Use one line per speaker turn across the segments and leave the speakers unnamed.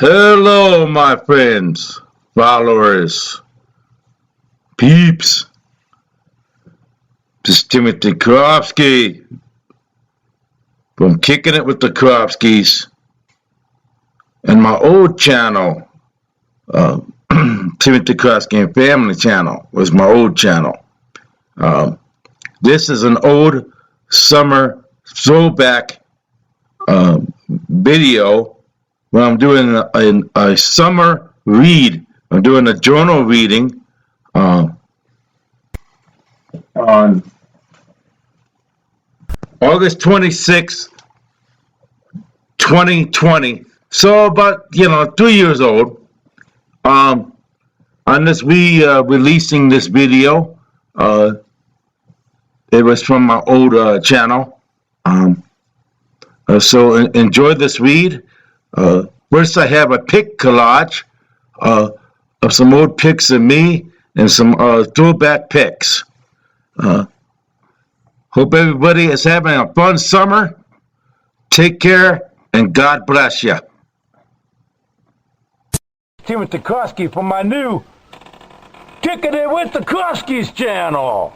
Hello, my friends, followers, peeps. This is Timothy Kerofsky from Kicking It with the Kerofskys and my old channel, Timothy Kerofsky and Family Channel was my old channel. This is an old summer throwback video where I'm doing a summer read. I'm doing a journal reading on August 26, 2020. So about 3 years old. On this releasing this video. It was from my old channel. So enjoy this read. First, I have a pic collage of some old pics of me and some throwback pics. Hope everybody is having a fun summer. Take care and God bless you.
Timothy Kerofsky from my new Kicking It with the Kerofskys channel.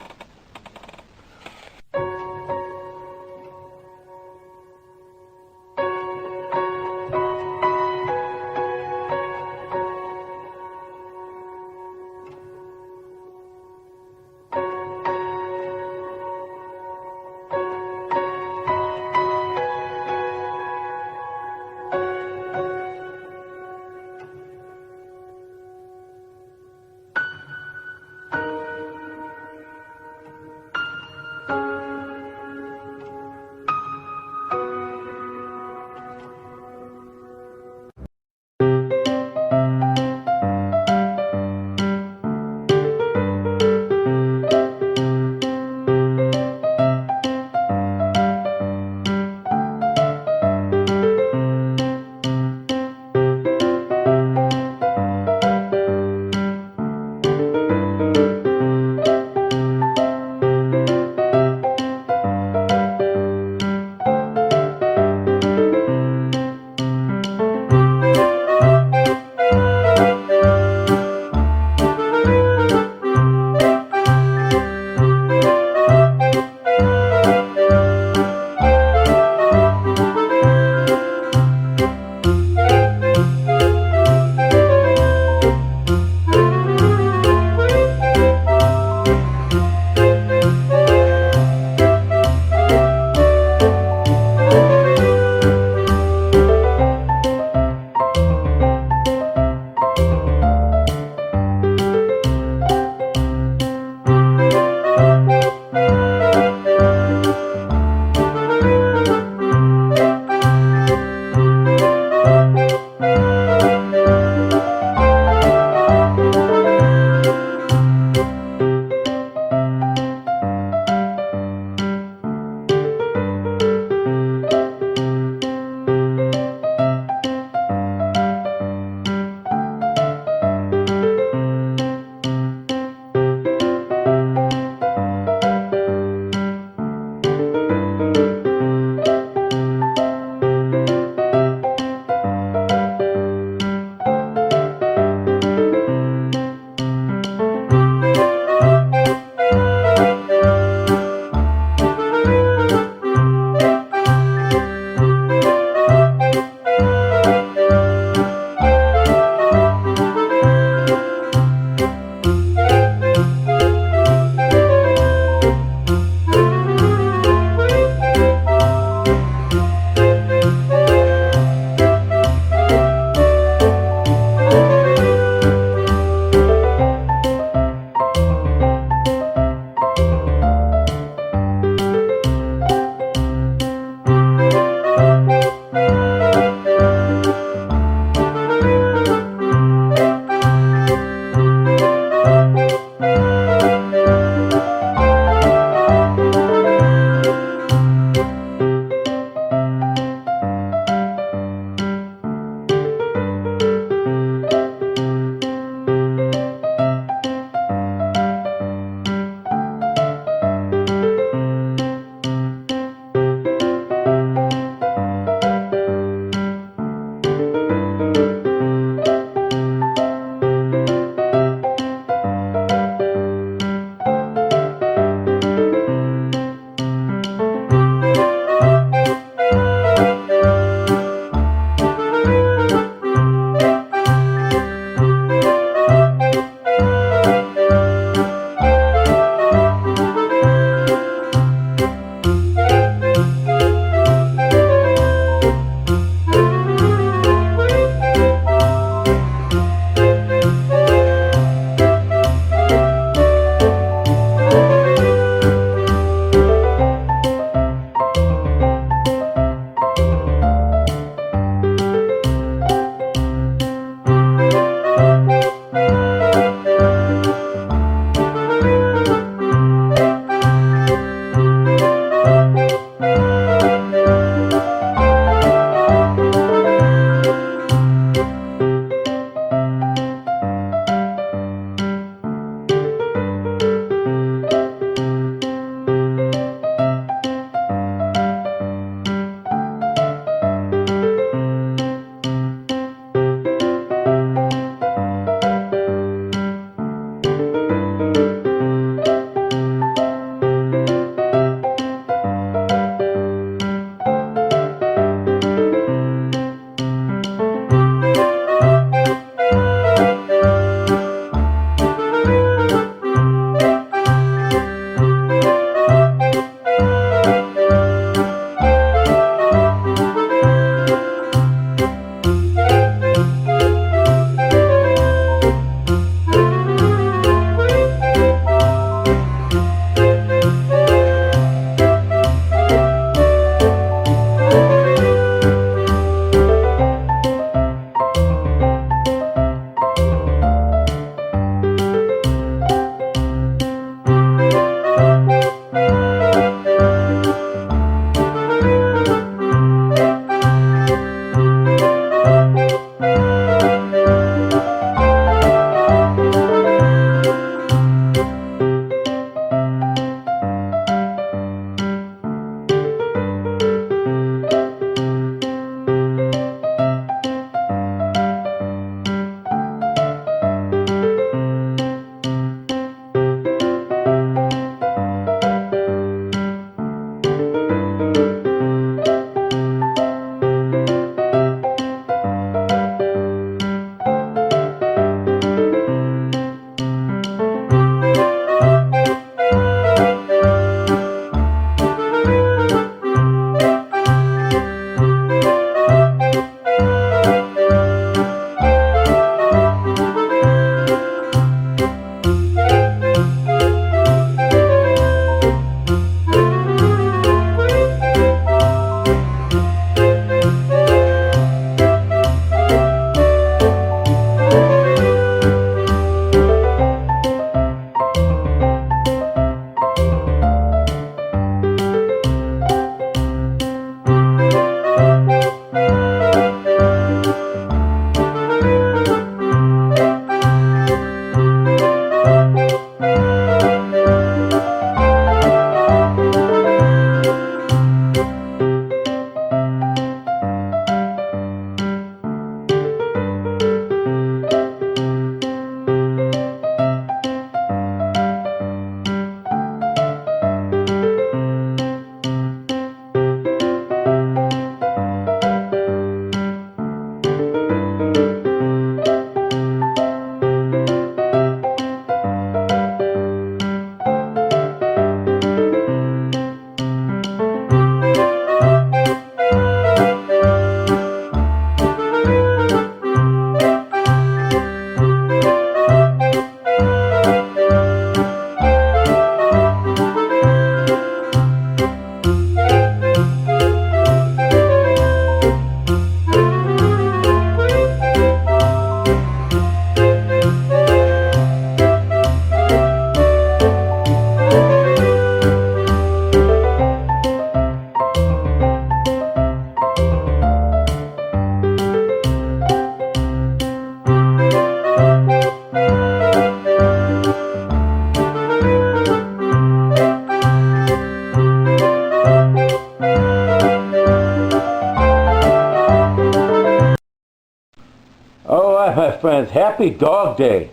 All right, my friends, happy Dog Day.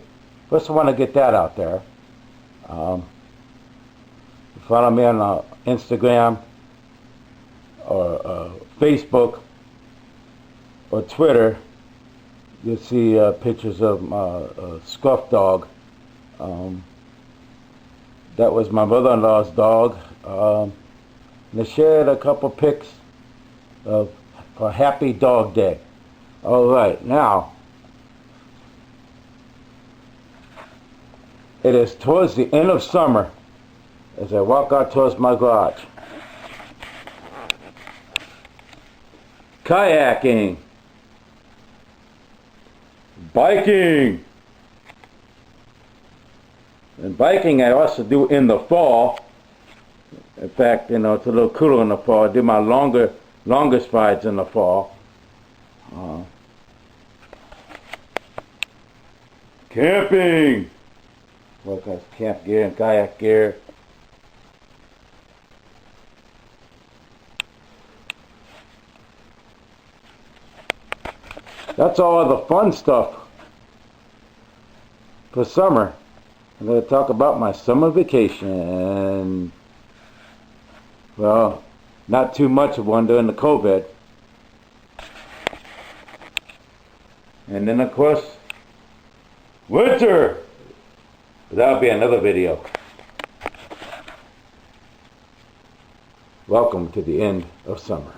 First, I want to get that out there. Follow me on Instagram or Facebook or Twitter. You'll see pictures of my Scuff dog. That was my mother-in-law's dog. And I shared a couple pics for Happy Dog Day. All right, now it is towards the end of summer as I walk out towards my garage. Kayaking, biking, and biking I also do in the fall. In fact, it's a little cooler in the fall. I do my longest rides in the fall. Camping. What kind of camp gear and kayak gear. That's all the fun stuff for summer. I'm going to talk about my summer vacation. Well, not too much of one during the COVID. And then, of course, winter. But that'll be another video. Welcome to the end of summer.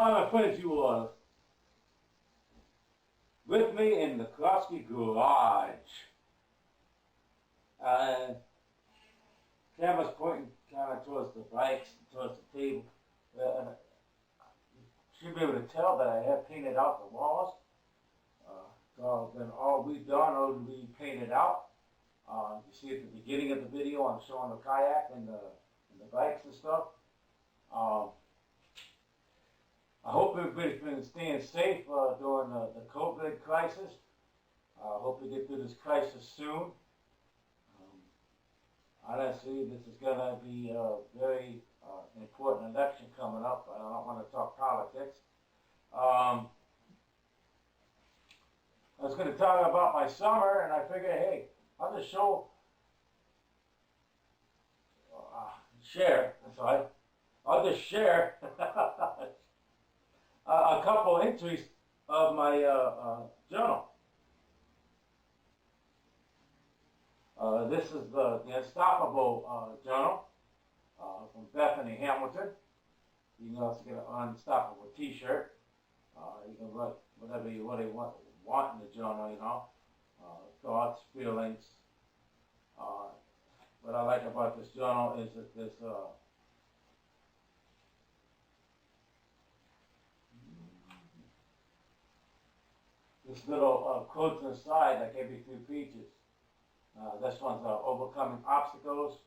My friends, you are with me in the Kerofsky garage. Camera's pointing kind of towards the bikes, towards the table. You should be able to tell that I have painted out the walls. So then all we've done is we painted out. You see at the beginning of the video, I'm showing the kayak and the bikes and stuff. I hope everybody's been staying safe during the COVID crisis. I hope we get through this crisis soon. Honestly, this is going to be a very important election coming up. I don't want to talk politics. I was going to talk about my summer, and I figured, hey, I'll just I'll just share a couple entries of my journal. This is the Unstoppable journal from Bethany Hamilton. You can also get an Unstoppable t-shirt. You can write whatever you really want in the journal, thoughts, feelings. What I like about this journal is that this little quotes inside, like every few pages. This one's overcoming obstacles.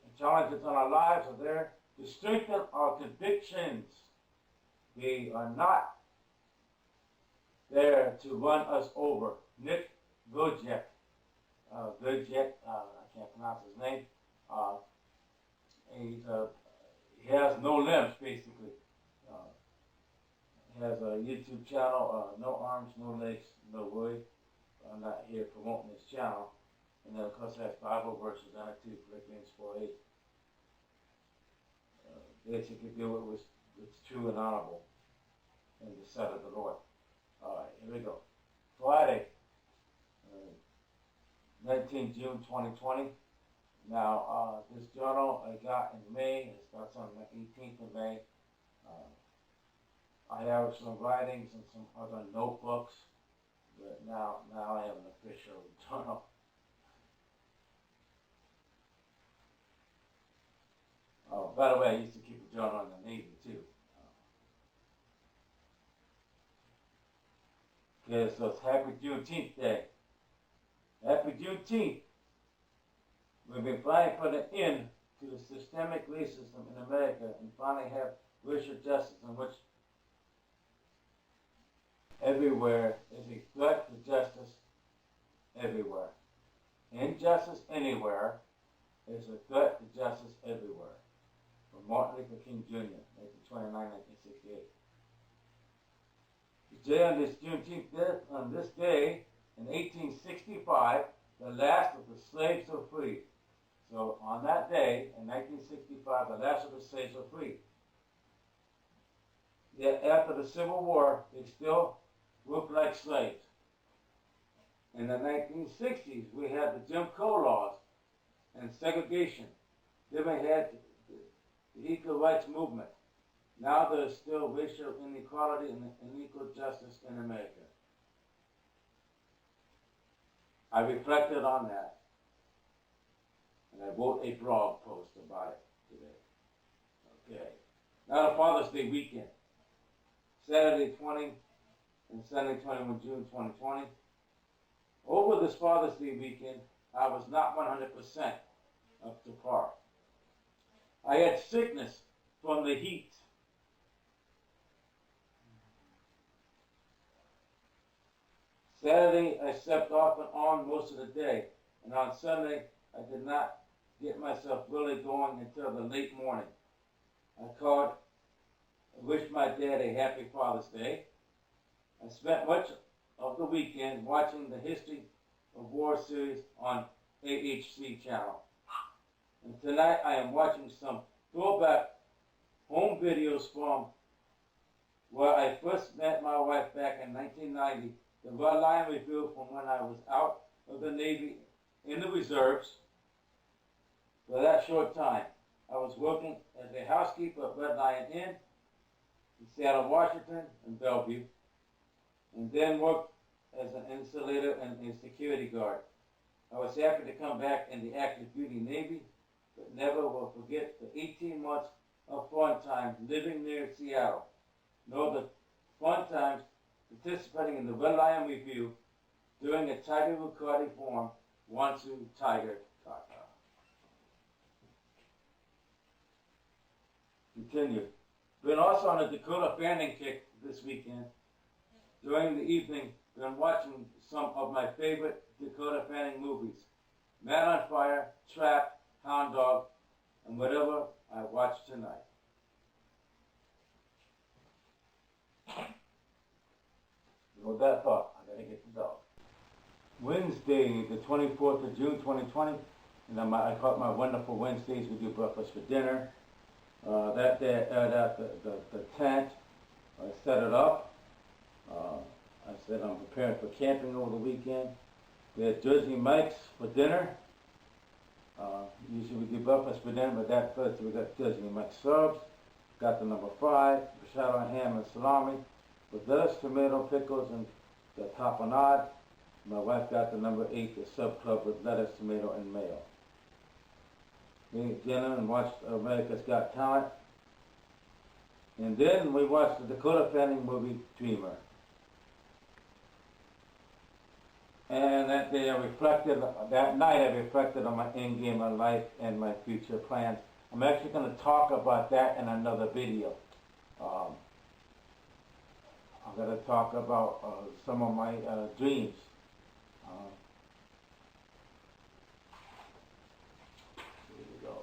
And challenges in our lives are there to strengthen our convictions. They are not there to run us over. Nick Gojek. I can't pronounce his name. He has no limbs, basically. He has a YouTube channel, no arms, no legs, no wood. I'm not here promoting his channel. And then, of course, it has Bible verses on it too, Philippians 4:8. Basically, do what's true and honorable in the sight of the Lord. All right, here we go. Friday, 19 June 2020. Now, this journal I got in May. It starts on the 18th of May. have some writings and some other notebooks, but now I have an official journal. Oh, by the way, I used to keep a journal in the Navy too. Okay, so it's Happy Juneteenth Day. Happy Juneteenth. We've been finally putting an end to the systemic racism in America and finally have racial justice in which everywhere is a threat to justice everywhere. Injustice anywhere is a threat to justice everywhere. From Martin Luther King Jr., 1929, 1968. Today on this day, in 1865, the last of the slaves were freed. So on that day, in 1965, the last of the slaves were freed. Yet after the Civil War, they still worked like slaves. In the 1960s, we had the Jim Crow laws and segregation. Then we had the Equal Rights Movement. Now there's still racial inequality and unequal justice in America. I reflected on that, and I wrote a blog post about it today. Okay. Now the Father's Day weekend. Saturday 20 and Sunday 21 June 2020. Over this Father's Day weekend, I was not 100% up to par. I had sickness from the heat. Saturday, I slept off and on most of the day, and on Sunday, I did not get myself really going until the late morning. I called and wished my dad a happy Father's Day. I spent much of the weekend watching the History of War series on AHC channel. And tonight I am watching some throwback home videos from where I first met my wife back in 1990, the Red Lion Review from when I was out of the Navy in the reserves for that short time. I was working as a housekeeper at Red Lion Inn in Seattle, Washington, and Bellevue, and then worked as an insulator and a security guard. I was happy to come back in the active duty Navy, but never will forget the 18 months of fun times living near Seattle, nor the fun times participating in the Red Lion Review during a Tiger Riccardi forum, Wansu Tiger Kaka. Continue. Been also on a Dakota fanning kick this weekend. During the evening, been watching some of my favorite Dakota Fanning movies. Man on Fire, Trap, Hound Dog, and whatever I watch tonight. With that thought, I gotta get the dog. Wednesday, the 24th of June, 2020, and I caught my wonderful Wednesdays. We do breakfast for dinner. That day, the tent, I set it up. I said I'm preparing for camping over the weekend. We had Jersey Mike's for dinner. Usually we do breakfast for dinner, but that first we got Jersey Mike's subs. Got the number 5, bruschetta ham and salami, with lettuce, tomato, pickles, and the tapenade. My wife got the number 8, the sub club with lettuce, tomato, and mayo. We ate dinner and watched America's Got Talent. And then we watched the Dakota Fanning movie, Dreamer. And that day that night I reflected on my in-game of life and my future plans. I'm actually going to talk about that in another video. I'm going to talk about some of my dreams. Here we go.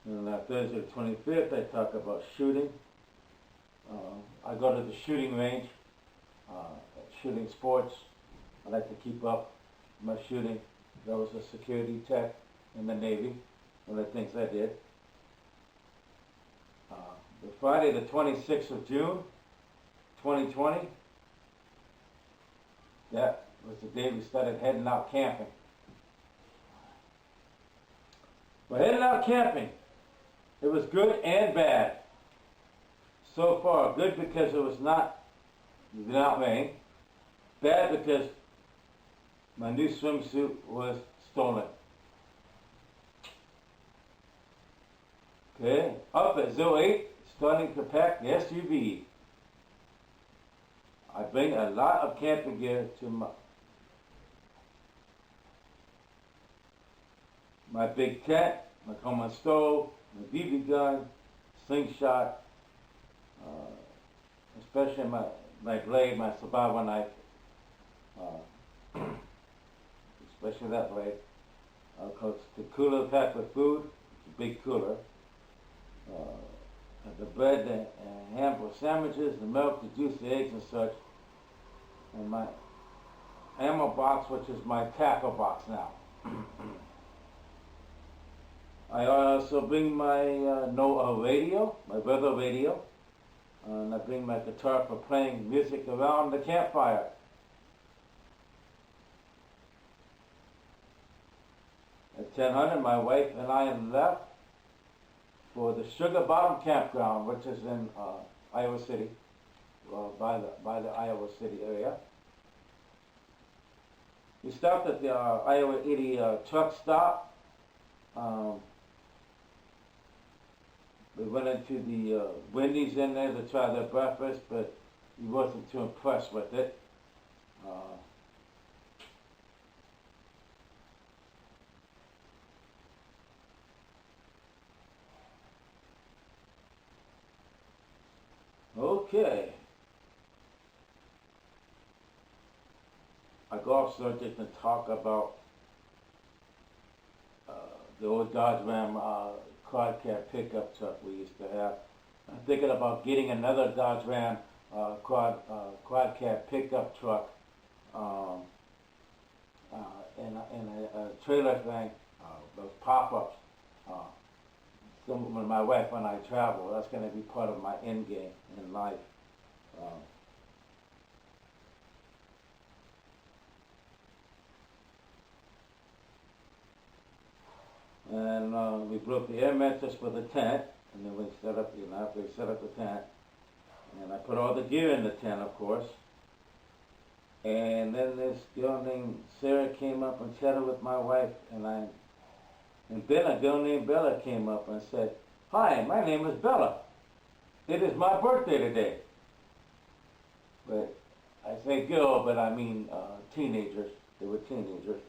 And on Thursday the 25th, I talk about shooting. I go to the shooting range, shooting sports. I like to keep up my shooting. I was a security tech in the Navy, one of the things I did. The Friday, the 26th of June, 2020, that was the day we started heading out camping. But heading out camping, it was good and bad. So far, good because it was not rain. Bad because my new swimsuit was stolen. Okay, up at 08, starting to pack the SUV. I bring a lot of camping gear to my big tent, my common stove, my BB gun, slingshot, especially my blade, my survival knife, especially that blade. Cause the cooler packed with food, it's a big cooler. The bread, and a handful of sandwiches, the milk, the juice, the eggs and such. And my ammo box, which is my tackle box now. I also bring my radio, my weather radio, and I bring my guitar for playing music around the campfire. At 10:00, my wife and I left for the Sugar Bottom Campground, which is in Iowa City, by the Iowa City area. We stopped at the Iowa 80 truck stop. We went into the Wendy's in there to try their breakfast, but we wasn't too impressed with it. Okay. I go off subject and talk about the old Dodge Ram quad cab pickup truck we used to have. I'm thinking about getting another Dodge Ram quad cab pickup truck in a trailer thing, those pop-ups. When my wife and I travel, that's going to be part of my end game in life. And we broke the air mattress for the tent, and then we set up, after we set up the tent, and I put all the gear in the tent, of course. And then this girl named Sarah came up and chatted with my wife, and then a girl named Bella came up and said, "Hi, my name is Bella. It is my birthday today." But I say girl, but I mean teenagers. They were teenagers.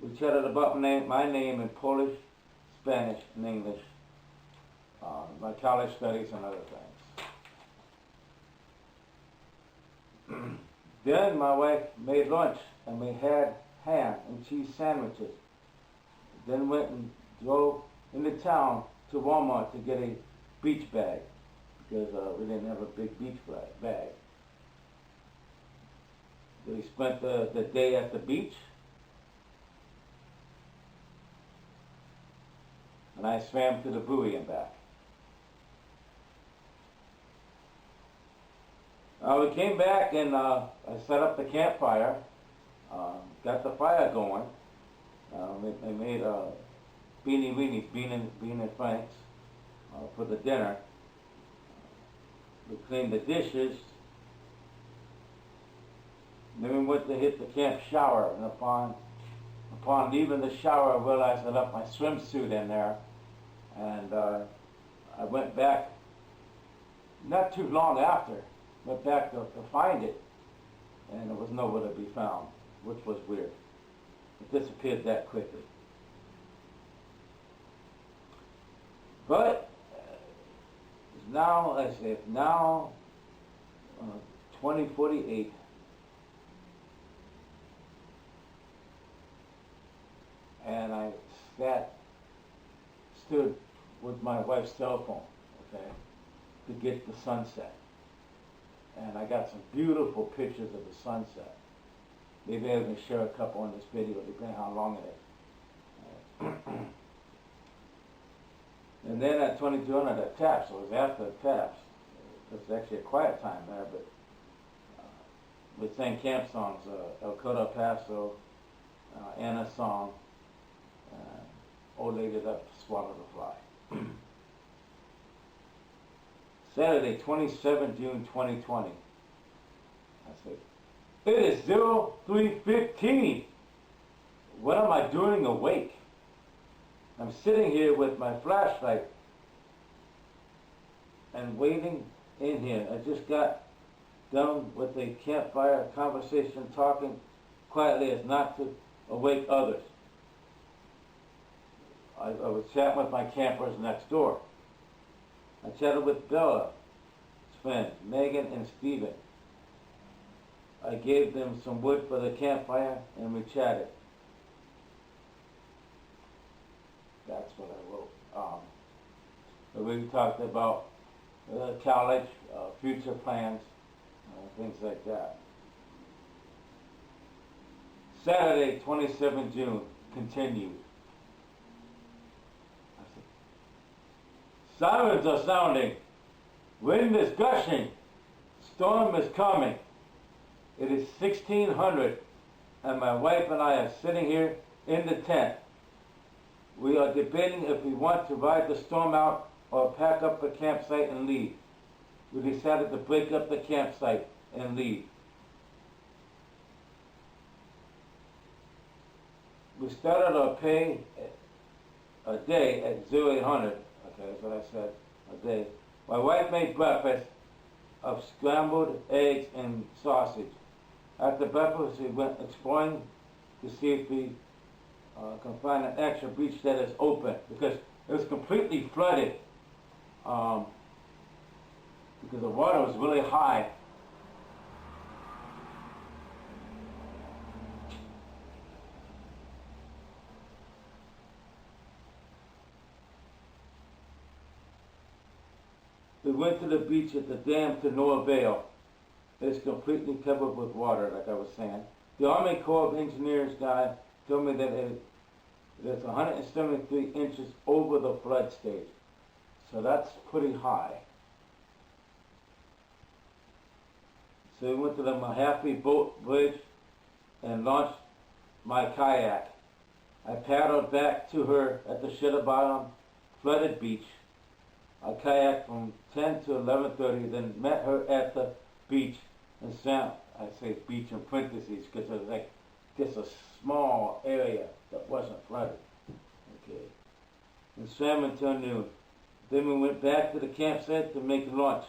We chatted about my name in Polish, Spanish, and English, my college studies and other things. Then my wife made lunch, and we had ham and cheese sandwiches. Then went and drove into town to Walmart to get a beach bag, because we didn't have a big beach bag. We spent the day at the beach, and I swam to the buoy and back. We came back, and I set up the campfire, got the fire going. They made beanie weenies, bean and franks for the dinner. We cleaned the dishes. Then we went to hit the camp shower, and upon leaving the shower, I realized I left my swimsuit in there, and I went back. Not too long after, went back to find it, and it was nowhere to be found, which was weird. It disappeared that quickly. But now, I say, now 2048. And I stood with my wife's cell phone, okay, to get the sunset. And I got some beautiful pictures of the sunset. Maybe I can share a couple on this video, depending on how long it is. And then at 2200 at Taps, it was after Taps. It was actually a quiet time there, but we sang camp songs, El Coto Paso, Anna's song, old lady that swallowed a fly. Saturday, 27 June 2020. I said, it is 03:15. What am I doing awake? I'm sitting here with my flashlight and waiting in here. I just got done with a campfire conversation, talking quietly as not to awake others. I was chatting with my campers next door. I chatted with Bella's friends, Megan and Steven. I gave them some wood for the campfire and we chatted. That's what I wrote. We talked about college, future plans, things like that. Saturday, 27 June, continued. Sirens are sounding. Wind is gushing. Storm is coming. It is 1600 and my wife and I are sitting here in the tent. We are debating if we want to ride the storm out or pack up the campsite and leave. We decided to break up the campsite and leave. We started our pay a day at 0800. Okay, that's what I said, a day. My wife made breakfast of scrambled eggs and sausage. After breakfast, we went exploring to see if we can find an extra beach that is open, because it was completely flooded because the water was really high. We went to the beach at the dam to no avail. It's completely covered with water, like I was saying. The Army Corps of Engineers guy told me that it's 173 inches over the flood stage. So that's pretty high. So we went to the Mahaffey boat bridge and launched my kayak. I paddled back to her at the Shittabottom flooded beach. I kayaked from 10 to 11:30, then met her at the beach and swam. I say beach in parentheses because it was like just a small area that wasn't flooded. Okay. And swam until noon. Then we went back to the campsite to make lunch.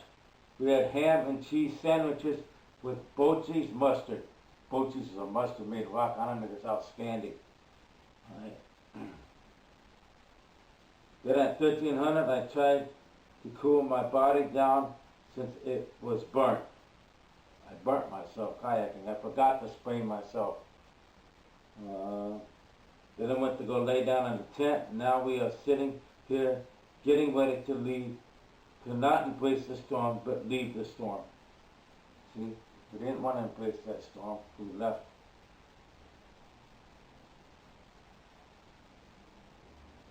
We had ham and cheese sandwiches with Boche's mustard. Boche's is a mustard made Rock Island, it's outstanding. All right. Then at 1300, I tried to cool my body down since it was burnt. I burnt myself kayaking. I forgot to spray myself. Then I went to go lay down in the tent. Now we are sitting here getting ready to leave, to not embrace the storm, but leave the storm. See, we didn't want to embrace that storm. We left.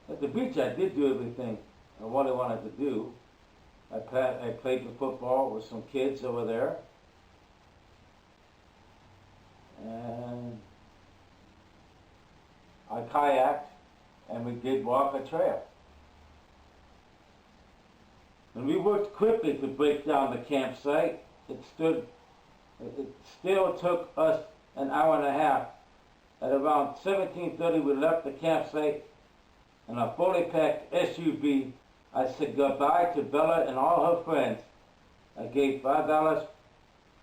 At the beach, I did do everything I what I wanted to do. I played the football with some kids over there. And I kayaked, and we did walk a trail. And we worked quickly to break down the campsite. It still took us an hour and a half. At around 17:30, we left the campsite in a fully packed SUV. I said goodbye to Bella and all her friends. I gave $5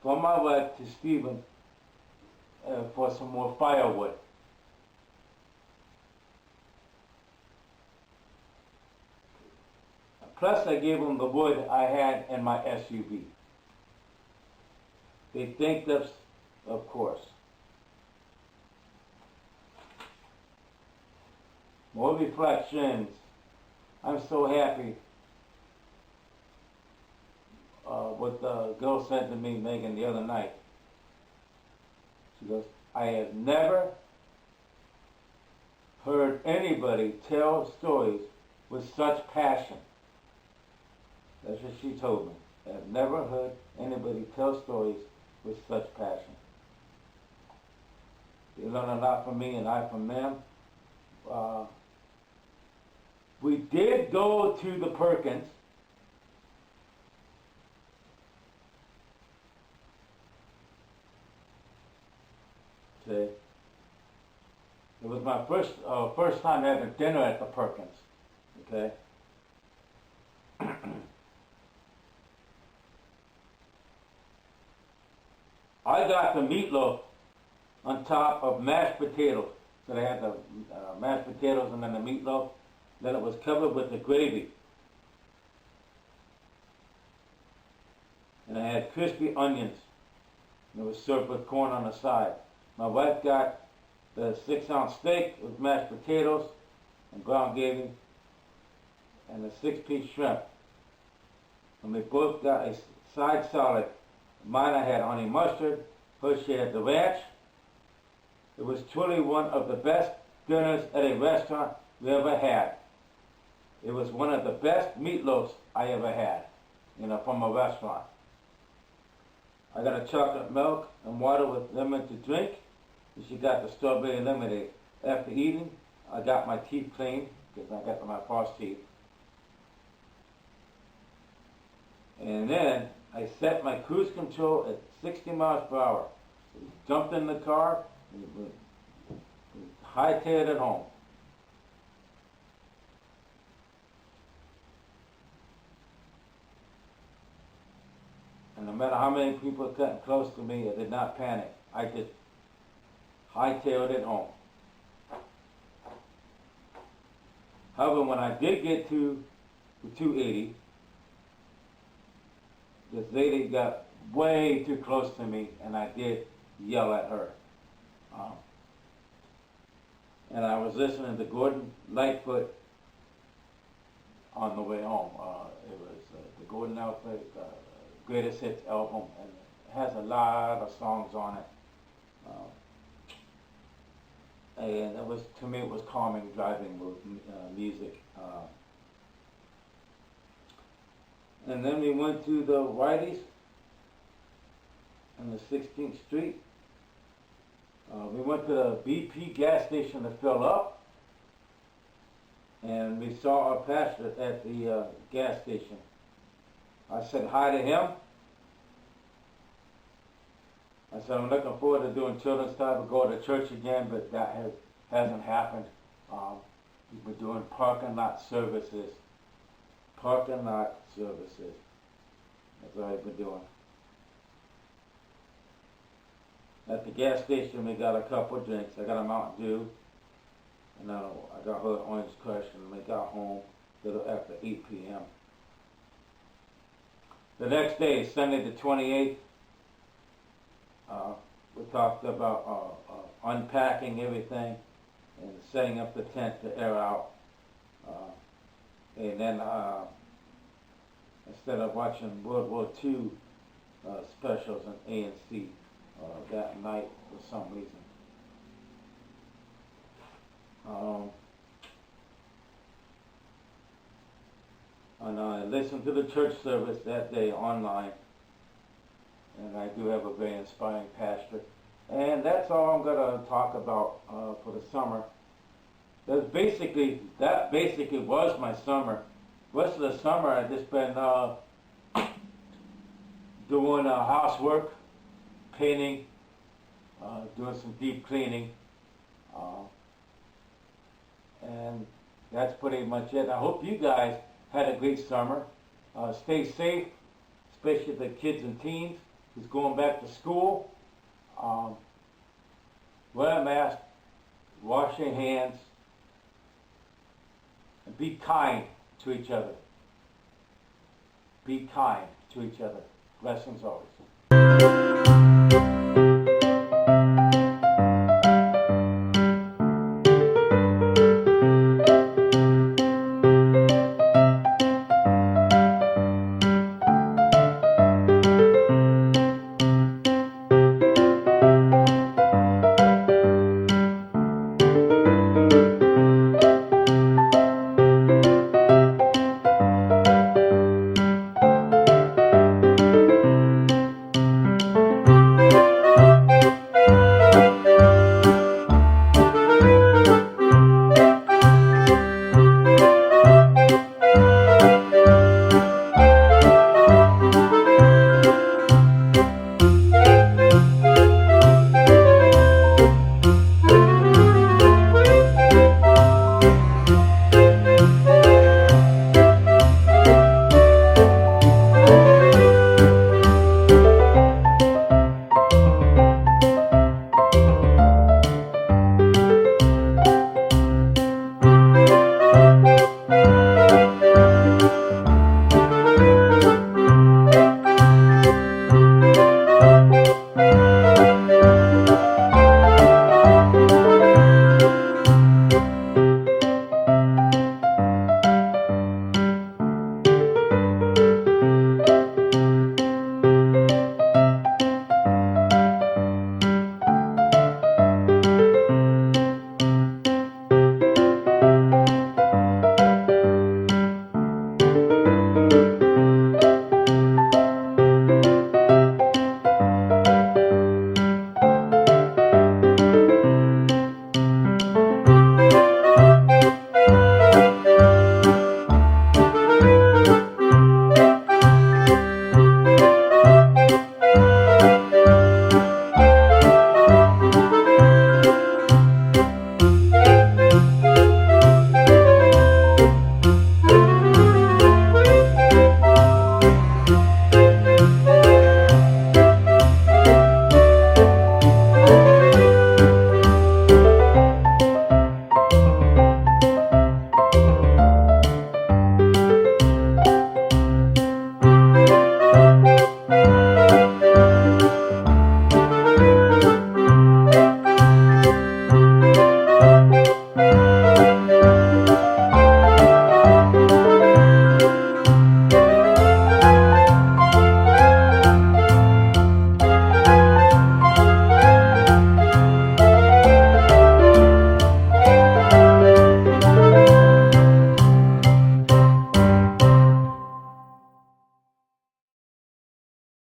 from my wife to Stephen for some more firewood. Plus, I gave them the wood I had in my SUV. They thanked us, of course. More reflections. I'm so happy. What the girl said to me, Megan, the other night. She goes, I have never heard anybody tell stories with such passion. That's what she told me. I have never heard anybody tell stories with such passion. They learn a lot from me and I from them. We did go to the Perkins. Okay. It was my first time having dinner at the Perkins. Okay. I got the meatloaf on top of mashed potatoes. So they had the mashed potatoes and then the meatloaf. Then it was covered with the gravy. And I had crispy onions. And it was served with corn on the side. My wife got the 6-ounce steak with mashed potatoes and ground gravy and the 6-piece shrimp. And we both got a side salad. Mine I had honey mustard, hers she had the ranch. It was truly one of the best dinners at a restaurant we ever had. It was one of the best meatloafs I ever had, from a restaurant. I got a chocolate milk and water with lemon to drink. And she got the strawberry lemonade. After eating, I got my teeth cleaned because I got my false teeth. And then I set my cruise control at 60 miles per hour. Jumped in the car and hightailed it home. And no matter how many people cutting close to me, I did not panic. I just hightailed it home. However, when I did get to the 280, this lady got way too close to me, and I did yell at her. And I was listening to Gordon Lightfoot on the way home. It was the Gordon Lightfoot Greatest Hits album, and it has a lot of songs on it. And it was, to me, it was calming driving music. And then we went to the Whitey's on the 16th Street. We went to the BP gas station to fill up, and we saw our pastor at the gas station. I said hi to him. I said, I'm looking forward to doing children's time and go to church again, but that hasn't happened. We've been doing parking lot services. Parking lot services. That's what I've been doing. At the gas station, we got a couple of drinks. I got a Mountain Dew, and I got her Orange Crush, and we got home a little after 8 p.m. The next day, Sunday the 28th, we talked about unpacking everything and setting up the tent to air out. And then instead of watching World War II specials on ANC that night for some reason. And I listened to the church service that day online. And I do have a very inspiring pastor. And that's all I'm going to talk about for the summer. That basically was my summer. The rest of the summer I've just been doing housework, painting, doing some deep cleaning. And that's pretty much it. I hope you guys had a great summer. Stay safe, especially the kids and teens who's going back to school. Wear a mask, wash your hands, and be kind to each other. Be kind to each other. Blessings always.